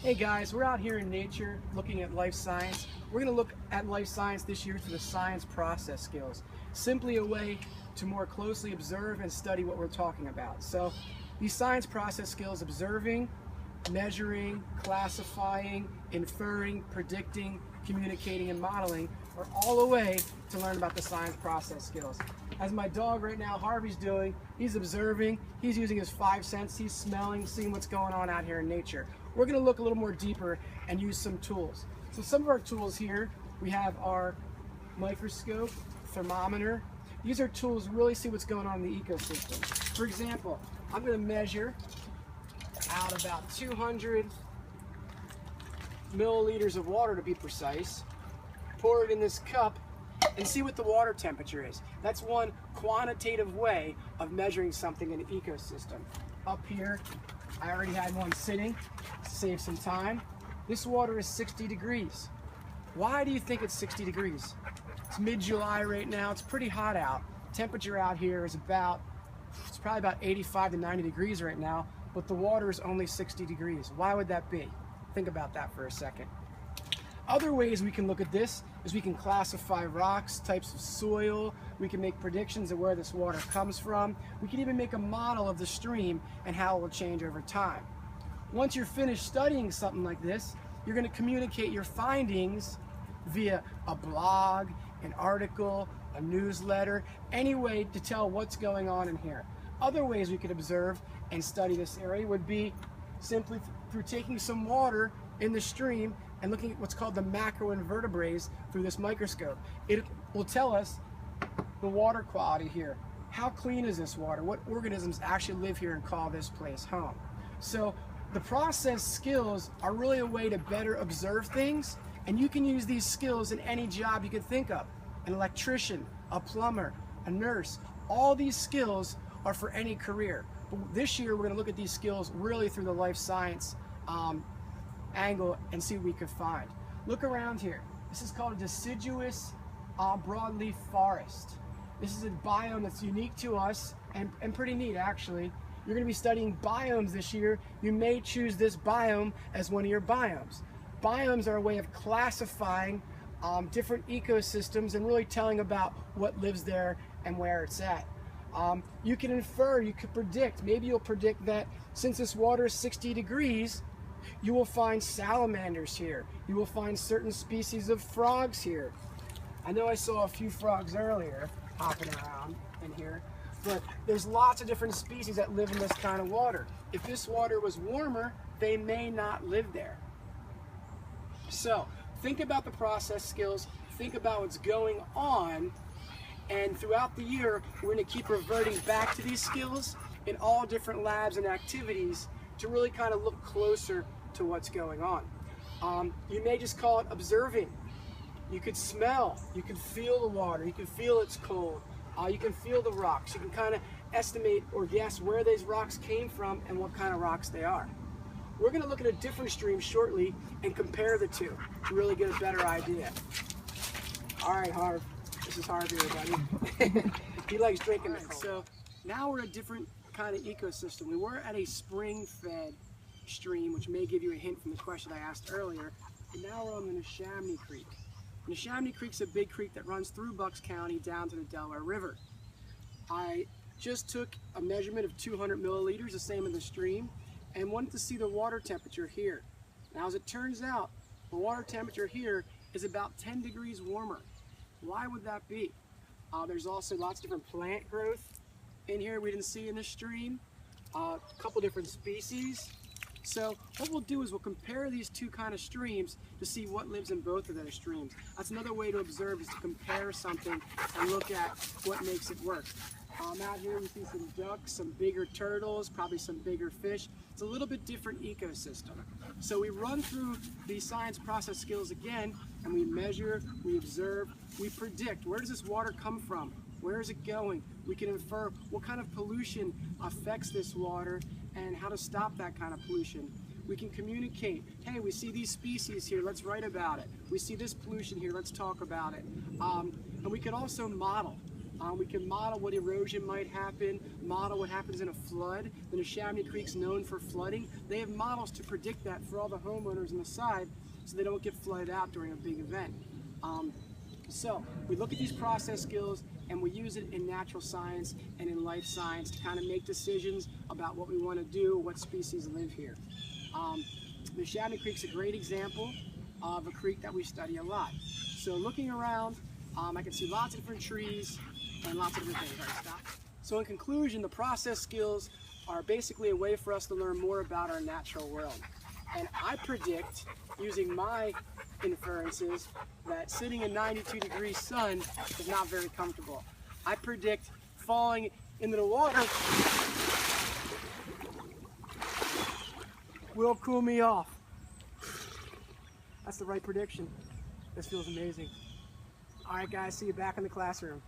Hey guys, we're out here in nature looking at life science. We're going to look at life science this year through the science process skills. Simply a way to more closely observe and study what we're talking about. So these science process skills, observing, measuring, classifying, inferring, predicting, communicating, and modeling, are all a way to learn about the science process skills. As my dog right now, Harvey's doing, he's observing, he's using his 5 senses, he's smelling, seeing what's going on out here in nature. We're going to look a little more deeper and use some tools. So some of our tools here, we have our microscope, thermometer. These are tools to really see what's going on in the ecosystem. For example, I'm going to measure out about 200 milliliters of water to be precise, pour it in this cup, and see what the water temperature is. That's one quantitative way of measuring something in an ecosystem. Up here, I already had one sitting to save some time. This water is 60 degrees. Why do you think it's 60 degrees? It's mid-July right now. It's pretty hot out. Temperature out here is it's probably about 85 to 90 degrees right now, but the water is only 60 degrees. Why would that be? Think about that for a second. Other ways we can look at this is we can classify rocks, types of soil, we can make predictions of where this water comes from, we can even make a model of the stream and how it will change over time. Once you're finished studying something like this, you're going to communicate your findings via a blog, an article, a newsletter, any way to tell what's going on in here. Other ways we could observe and study this area would be simply through taking some water in the stream and looking at what's called the macroinvertebrates through this microscope. It will tell us the water quality here. How clean is this water? What organisms actually live here and call this place home? So the process skills are really a way to better observe things, and you can use these skills in any job you could think of. An electrician, a plumber, a nurse, all these skills are for any career. But this year we're going to look at these skills really through the life science angle and see what we could find. Look around here. This is called a deciduous broadleaf forest. This is a biome that's unique to us and pretty neat actually. You're going to be studying biomes this year. You may choose this biome as one of your biomes. Biomes are a way of classifying different ecosystems and really telling about what lives there and where it's at. You can infer, you could predict. Maybe you'll predict that since this water is 60 degrees, you will find salamanders here. You will find certain species of frogs here. I know I saw a few frogs earlier hopping around in here, but there's lots of different species that live in this kind of water. If this water was warmer, they may not live there. So think about the process skills, think about what's going on, and throughout the year, we're going to keep reverting back to these skills in all different labs and activities to really kind of look closer to what's going on. You may just call it observing. You could smell, you can feel the water, you can feel it's cold, you can feel the rocks, you can kind of estimate or guess where these rocks came from and what kind of rocks they are. We're going to look at a different stream shortly and compare the two to really get a better idea. All right, Harv. This is Harvey, everybody. He likes drinking the cold. So now we're a different kind of ecosystem. We were at a spring-fed stream, which may give you a hint from the question I asked earlier. And now we're on the Neshaminy Creek. Neshaminy Creek's a big creek that runs through Bucks County down to the Delaware River. I just took a measurement of 200 milliliters, the same in the stream, and wanted to see the water temperature here. Now, as it turns out, the water temperature here is about 10 degrees warmer. Why would that be? There's also lots of different plant growth in here we didn't see in the stream, a couple different species. So what we'll do is we'll compare these two kind of streams to see what lives in both of those streams. That's another way to observe, is to compare something and look at what makes it work. Out here we see some ducks, some bigger turtles, probably some bigger fish. It's a little bit different ecosystem. So we run through the science process skills again, and we measure, we observe, we predict. Where does this water come from? Where is it going? We can infer what kind of pollution affects this water and how to stop that kind of pollution. We can communicate, hey, we see these species here, let's write about it. We see this pollution here, let's talk about it. And we can also model. We can model what erosion might happen, model what happens in a flood. The Neshaminy Creek's known for flooding. They have models to predict that for all the homeowners on the side so they don't get flooded out during a big event. So we look at these process skills and we use it in natural science and in life science to kind of make decisions about what we want to do, what species live here. The Neshaminy Creek's a great example of a creek that we study a lot. So looking around, I can see lots of different trees and lots of different things. All right, stop. So in conclusion, the process skills are basically a way for us to learn more about our natural world. And I predict, using my inferences, that sitting in 92-degree sun is not very comfortable. I predict falling into the water will cool me off. That's the right prediction. This feels amazing. All right, guys, see you back in the classroom.